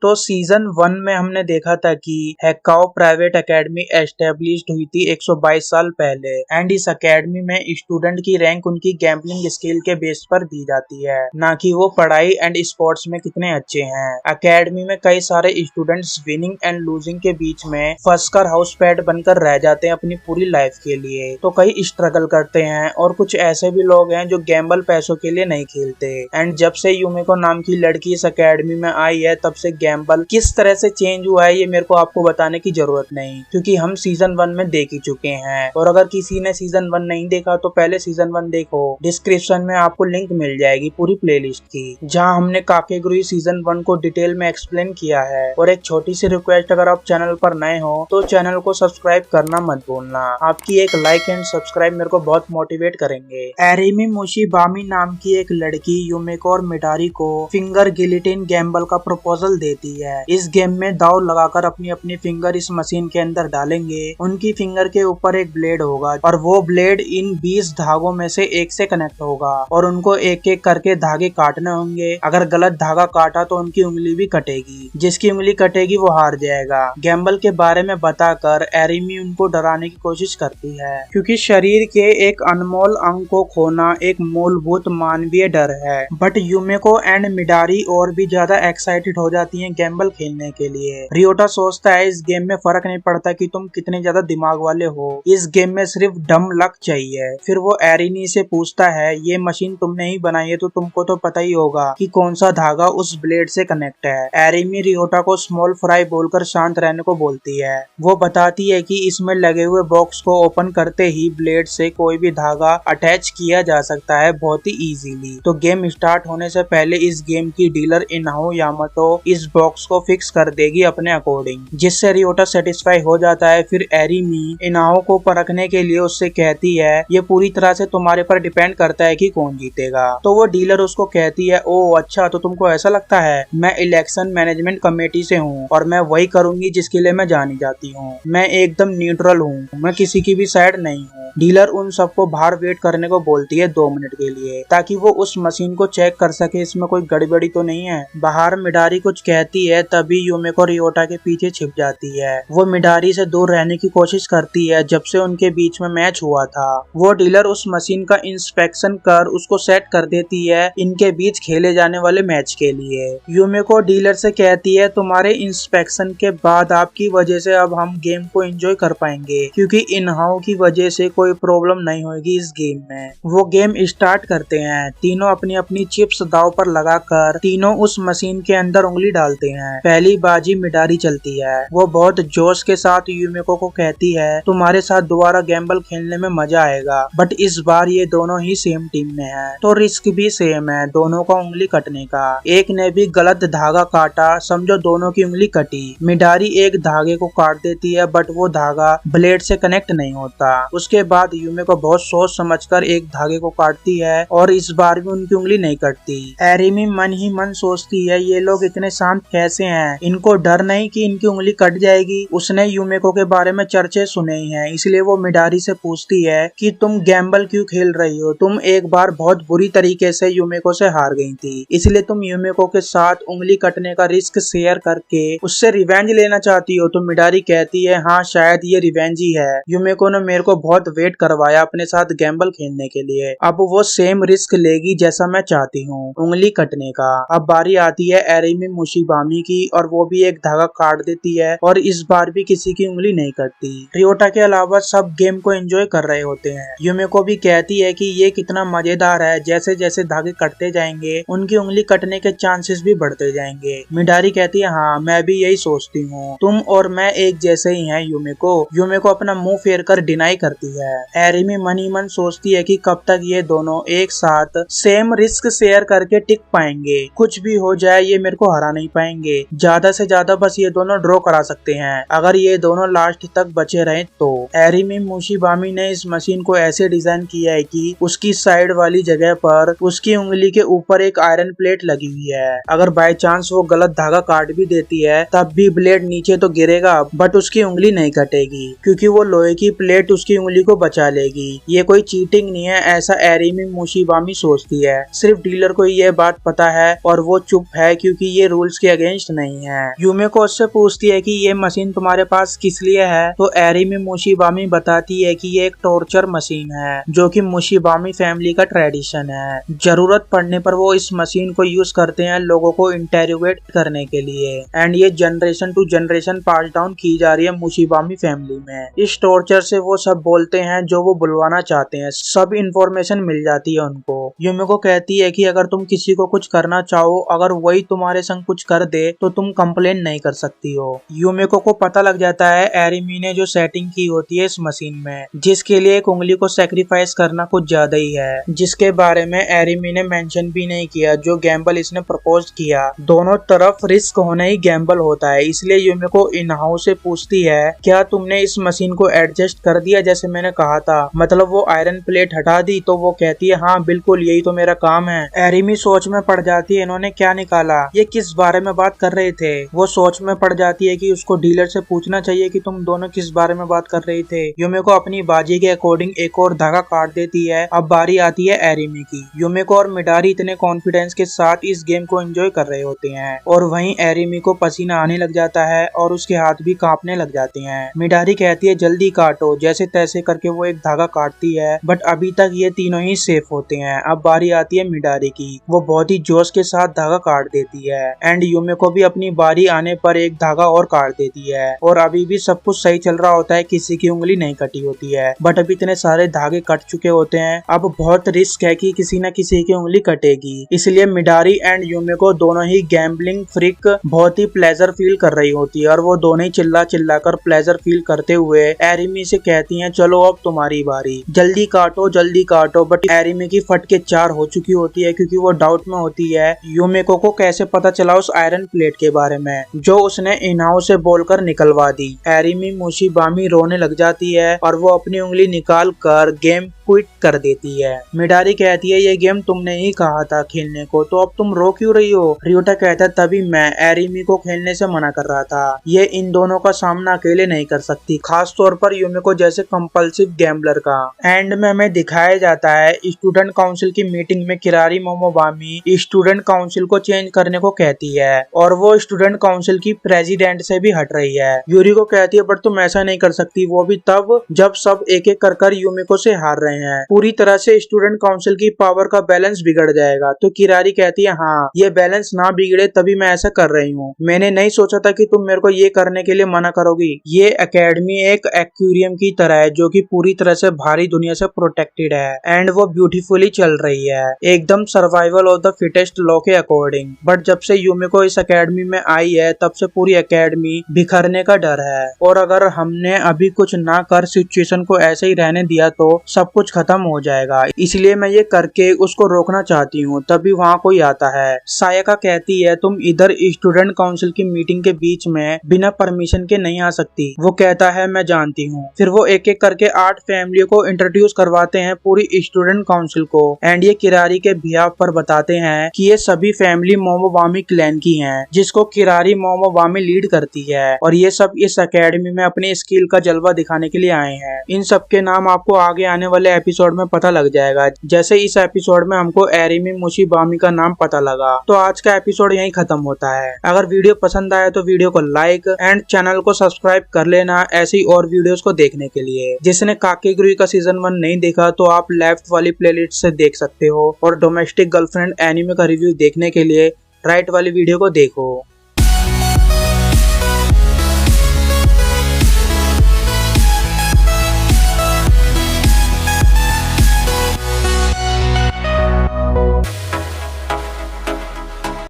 तो सीजन 1 में हमने देखा था कि हैकाओ प्राइवेट एकेडमी एस्टेब्लिश्ड हुई थी 122 साल पहले एंड इस एकेडमी में स्टूडेंट की रैंक उनकी गैम्बलिंग स्किल के बेस पर दी जाती है, ना कि वो पढ़ाई एंड स्पोर्ट्स में कितने अच्छे हैं। एकेडमी में कई सारे स्टूडेंट्स विनिंग एंड लूजिंग के बीच में फंसकर हाउस पेट बनकर रह जाते हैं अपनी पूरी लाइफ के लिए। तो कई स्ट्रगल करते हैं और कुछ ऐसे भी लोग हैं जो गैम्बल पैसों के लिए नहीं खेलते। एंड जब से यूमिको नाम की लड़की इस एकेडमी में आई है तब से गैम्बल किस तरह से चेंज हुआ है ये मेरे को आपको बताने की जरूरत नहीं, क्योंकि हम सीजन 1 में देख ही चुके हैं। और अगर किसी ने सीजन 1 नहीं देखा तो पहले सीजन 1 देखो, डिस्क्रिप्शन में आपको लिंक मिल जाएगी पूरी प्लेलिस्ट की, जहां हमने काकेगुरी सीजन 1 को डिटेल में एक्सप्लेन किया है। और एक छोटी सी रिक्वेस्ट, अगर आप चैनल पर नए हो तो चैनल को सब्सक्राइब करना मत भूलना। आपकी एक लाइक एंड सब्सक्राइब मेरे को बहुत मोटिवेट करेंगे। एरिमी मोशिबामी नाम की एक लड़की यूमिको और मिडारी को फिंगर गिलिटिन गैम्बल का प्रपोजल देती है। इस गेम में दाव लगाकर अपनी अपनी फिंगर इस मशीन के अंदर डालेंगे, उनकी फिंगर के ऊपर एक ब्लेड होगा और वो ब्लेड इन 20 धागों में से एक से कनेक्ट होगा और उनको एक एक करके धागे काटने होंगे। अगर गलत धागा काटा तो उनकी उंगली भी कटेगी, जिसकी उंगली कटेगी वो हार जाएगा। गैम्बल के बारे में बताकर एरिमी उनको डराने की कोशिश करती है, क्योंकि शरीर के एक अनमोल अंग को खोना एक मूलभूत मानवीय डर है। बट यूमिको एंड मिडारी और भी ज्यादा एक्साइटेड हो जाती हैं गैम्बल खेलने के लिए। रियोटा सोचता है इस गेम में फर्क नहीं पड़ता कि तुम कितने ज्यादा दिमाग वाले हो, इस गेम में सिर्फ डम लक चाहिए। फिर वो एरिनी से पूछता है ये मशीन तुमने ही बनाई है तो तुमको तो पता ही होगा कि कौन सा धागा उस ब्लेड से कनेक्ट है। एरिमी रियोटा को स्मॉल फ्राई बोलकर शांत रहने को बोलती है। वो बताती है कि इसमें लगे हुए बॉक्स को ओपन करते ही ब्लेड से कोई भी धागा अटैच किया जा सकता है बहुत ही इजीली। तो गेम स्टार्ट होने से पहले इस गेम की डीलर इनाहो यामातो इस बॉक्स को फिक्स कर देगी अपने अकॉर्डिंग, जिससे रियोटा सेटिस्फाई हो जाता है। फिर एरिमी इनाहो को परखने के लिए उससे कहती है ये पूरी तरह से तुम्हारे पर डिपेंड करता है कि कौन जीतेगा। तो वो डीलर उसको कहती है ओ अच्छा, तो तुमको ऐसा लगता है, मैं इलेक्शन मैनेजमेंट कमेटी से हूँ और मैं वही करूंगी जिसके लिए मैं जानी जाती हूँ। मैं एकदम न्यूट्रल हूँ, मैं किसी की भी साइड नहीं हूँ। डीलर उन सबको बाहर वेट करने को बोलती है 2 मिनट के लिए, ताकि वो उस मशीन को चेक कर सके इसमें कोई गड़बड़ी तो नहीं है। बाहर मिडारी कुछ कहती है तभी यूमिको रियोटा के पीछे छिप जाती है। वो मिडारी से दूर रहने की कोशिश करती है जब से उनके बीच में मैच हुआ था। वो डीलर उस मशीन का इंस्पेक्शन कर उसको सेट कर देती है इनके बीच खेले जाने वाले मैच के लिए। यूमिको डीलर से कहती है तुम्हारे इंस्पेक्शन के बाद आपकी वजह से अब हम गेम को एंजॉय कर पाएंगे, क्योंकि इनहाउ की वजह से कोई प्रॉब्लम नहीं होगी इस गेम में। वो गेम स्टार्ट करते हैं। तीनों अपनी अपनी चिप्स दाव पर लगाकर तीनों उस मशीन के अंदर उंगली डालते हैं। पहली बाजी मिडारी चलती है। वो बहुत जोश के साथ यूमिको को कहती है तुम्हारे साथ दोबारा गैम्बल खेलने में मजा आएगा, बट इस बार ये दोनों ही सेम टीम में है तो रिस्क भी सेम है दोनों का उंगली कटने का। एक ने भी गलत धागा काटा, समझो दोनों की उंगली कटी। मिडारी एक धागे को काट देती है बट वो धागा ब्लेड से कनेक्ट नहीं होता। उसके बाद यूमिको बहुत सोच समझकर एक धागे को काटती है और इस बार भी उनकी उंगली नहीं कटती। एरिमी मन ही मन सोचती है ये लोग इतने शांत कैसे हैं, इनको डर नहीं कि इनकी उंगली कट जाएगी। उसने यूमिको के बारे में चर्चे सुने ही हैं, इसलिए वो मिडारी से पूछती है कि तुम गैम्बल क्यों खेल रही हो, तुम एक बार बहुत बुरी तरीके से यूमिको से हार गई थी, इसलिए तुम यूमिको के साथ उंगली कटने का रिस्क शेयर करके उससे रिवेंज लेना चाहती हो। तो मिडारी कहती है हाँ शायद ये रिवेंज ही है, यूमिको ने मेरे को बहुत वेट करवाया अपने साथ गैम्बल खेलने के लिए, अब वो सेम रिस्क लेगी जैसा मैं चाहती हूँ, उंगली कटने का। अब बारी आती है एरिमी मोशिबामी की और वो भी एक धागा काट देती है और इस बार भी किसी की उंगली नहीं कटती। रियोटा के अलावा सब गेम को एंजॉय कर रहे होते हैं। यूमिको भी कहती है कि ये कितना मजेदार है, जैसे जैसे धागे कटते जाएंगे उनकी उंगली कटने के चांसेस भी बढ़ते जाएंगे। मिडारी कहती है हाँ मैं भी यही सोचती हूँ, तुम और मैं एक जैसे ही हैं यूमिको अपना मुंह फेर कर डिनाई करती है। एरिमी मन ही मन सोचती है कि कब तक ये दोनों एक साथ सेम रिस्क शेयर करके टिक पाएंगे, कुछ भी हो जाए ये मेरे को हरा नहीं पाएंगे, ज्यादा से ज्यादा बस ये दोनों ड्रॉ करा सकते हैं अगर ये दोनों लास्ट तक बचे रहे तो। एरिमी मोशिबामी ने इस मशीन को ऐसे डिजाइन किया है कि उसकी साइड वाली जगह पर उसकी उंगली के ऊपर एक आयरन प्लेट लगी हुई है। अगर बाय चांस वो गलत धागा काट भी देती है तब भी ब्लेड नीचे तो गिरेगा बट उसकी उंगली नहीं कटेगी, क्योंकि वो लोहे की प्लेट उसकी उंगली को बचा लेगी। ये कोई चीटिंग नहीं है ऐसा एरिमी मोशिबामी सोचती है, सिर्फ डीलर को ये बात पता है और वो चुप है क्योंकि ये रूल्स उसके अगेंस्ट नहीं है। यूमिको उससे पूछती है कि ये मशीन तुम्हारे पास किस लिए है, तो एरिमी मुशीबामी बताती है कि ये एक टॉर्चर मशीन है जो कि मुशीबामी फैमिली का ट्रेडिशन है। जरूरत पड़ने पर वो इस मशीन को यूज करते हैं लोगों को इंटेरोगेट करने के लिए, एंड ये generation to generation pass down की जा रही है मुशीबामी फैमिली में। इस टॉर्चर से वो सब बोलते हैं जो वो बुलवाना चाहते हैं, सब इंफॉर्मेशन मिल जाती है उनको। यूमिको कहती है कि अगर तुम किसी को कुछ करना चाहो, अगर वही तुम्हारे संग कुछ कर दे तो तुम कंप्लेन नहीं कर सकती हो। यूमिको को पता लग जाता है एरिमी ने जो सेटिंग की होती है इस मशीन में, जिसके लिए एक उंगली को सेक्रीफाइस करना कुछ ज्यादा ही है, जिसके बारे में एरिमी ने मेंशन भी नहीं किया। जो गैम्बल इसने प्रपोज किया, दोनों तरफ रिस्क होना ही गैम्बल होता है। इसलिए यूमिको इन हाउस से पूछती है क्या तुमने इस मशीन को एडजस्ट कर दिया जैसे मैंने कहा था, मतलब वो आयरन प्लेट हटा दी। तो वो कहती है हाँ बिल्कुल, यही तो मेरा काम है। एरिमी सोच में पड़ जाती है इन्होंने क्या निकाला, ये किस बारे में बात कर रहे थे। वो सोच में पड़ जाती है कि उसको डीलर से पूछना चाहिए कि तुम दोनों किस बारे में बात कर रहे थे। यूमिको अपनी बाजी के अकॉर्डिंग एक और धागा काट देती है। अब बारी आती है एरिमी की। यूमिको और मिडारी इतने कॉन्फिडेंस के साथ इस गेम को एंजॉय कर रहे होते हैं और वहीं एरिमी को पसीना आने लग जाता है और उसके हाथ भी कांपने लग जाते हैं। मिडारी कहती है जल्दी काटो, जैसे तैसे करके वो एक धागा काटती है, बट अभी तक ये तीनों ही सेफ होते हैं। अब बारी आती है मिडारी की। वो बहुत ही जोश के साथ धागा काट देती है एंड यूमिको भी अपनी बारी आने पर एक धागा और काट देती है और अभी भी सब कुछ सही चल रहा होता है, किसी की उंगली नहीं कटी होती है। बट अभी इतने सारे धागे कट चुके होते हैं, अब बहुत रिस्क है कि किसी न किसी की उंगली कटेगी। इसलिए मिडारी एंड यूमिको दोनों ही गैम्बलिंग फ्रीक बहुत ही प्लेजर फील कर रही होती है और वो दोनों ही चिल्ला चिल्ला कर प्लेजर फील करते हुए एरिमी से कहती हैं चलो अब तुम्हारी बारी, जल्दी काटो जल्दी काटो। बट एरिमी की फट के 4 हो चुकी होती है क्योंकि वो डाउट में होती है यूमिको को कैसे पता चला उस आयरन प्लेट के बारे में जो उसने इनाओ से बोलकर निकलवा दी। एरिमी मुशीबामी रोने लग जाती है और वो अपनी उंगली निकाल कर गेम क्विट कर देती है। मिडारी कहती है ये गेम तुमने ही कहा था खेलने को, तो अब तुम रो क्यों रही हो। रियोटा कहता है तभी मैं एरिमी को खेलने से मना कर रहा था, ये इन दोनों का सामना अकेले नहीं कर सकती, खास तौर पर यूमिको जैसे कंपल्सिव गैम्बलर का। एंड में हमें दिखाया जाता है स्टूडेंट काउंसिल की मीटिंग में किरारी मोमोबामी स्टूडेंट काउंसिल को चेंज करने को कहती है और वो स्टूडेंट काउंसिल की प्रेसिडेंट से भी हट रही है। यूरिको कहती है बट तुम ऐसा नहीं कर सकती, वो भी तब जब सब एक एक कर यूमिको से हार रहे हैं, पूरी तरह से स्टूडेंट काउंसिल की पावर का बैलेंस बिगड़ जाएगा। तो किरारी कहती है हाँ ये बैलेंस ना बिगड़े तभी मैं ऐसा कर रही हूँ, मैंने नहीं सोचा था कि तुम मेरे को ये करने के लिए मना करोगी। ये एकेडमी एक एक्वेरियम की तरह है जो कि पूरी तरह से भारी दुनिया से प्रोटेक्टेड है एंड वो ब्यूटीफुली चल रही है, एकदम survival of the fittest law के अकॉर्डिंग। बट जब से यूमिको इस एकेडमी में आई है तब से पूरी एकेडमी बिखरने का डर है और अगर हमने अभी कुछ ना कर सिचुएशन को ऐसे ही रहने दिया तो सब कुछ खत्म हो जाएगा, इसलिए मैं ये करके उसको रोकना चाहती हूँ। तभी वहाँ कोई आता है। सायका कहती है तुम इधर स्टूडेंट काउंसिल की मीटिंग के बीच में बिना परमिशन के नहीं आ सकती। वो कहता है मैं जानती हूँ। फिर वो एक एक करके 8 फैमिलियों को इंट्रोड्यूस करवाते हैं पूरी स्टूडेंट काउंसिल को एंड ये किरारी के बिहाफ पर बताते हैं कि ये सभी फैमिली मोमोबामी क्लैन की हैं, जिसको किरारी मोमोबामी लीड करती है और ये सब इस एकेडमी में अपनी स्किल का जलवा दिखाने के लिए आए हैं। इन सब के नाम आपको आगे आने वाले एपिसोड में पता लग जाएगा, जैसे इस एपिसोड में हमको एरिमी मुशीबामी का नाम पता लगा। तो आज का एपिसोड यहीं खत्म होता है। अगर वीडियो पसंद आया तो वीडियो को लाइक एंड चैनल को सब्सक्राइब कर लेना ऐसी और वीडियोस को देखने के लिए। जिसने काकेगुरुई का सीजन 1 नहीं देखा तो आप लेफ्ट वाली प्लेलिस्ट से देख सकते हो और डोमेस्टिक गर्लफ्रेंड एनिमे का रिव्यू देखने के लिए राइट वाली वीडियो को देखो।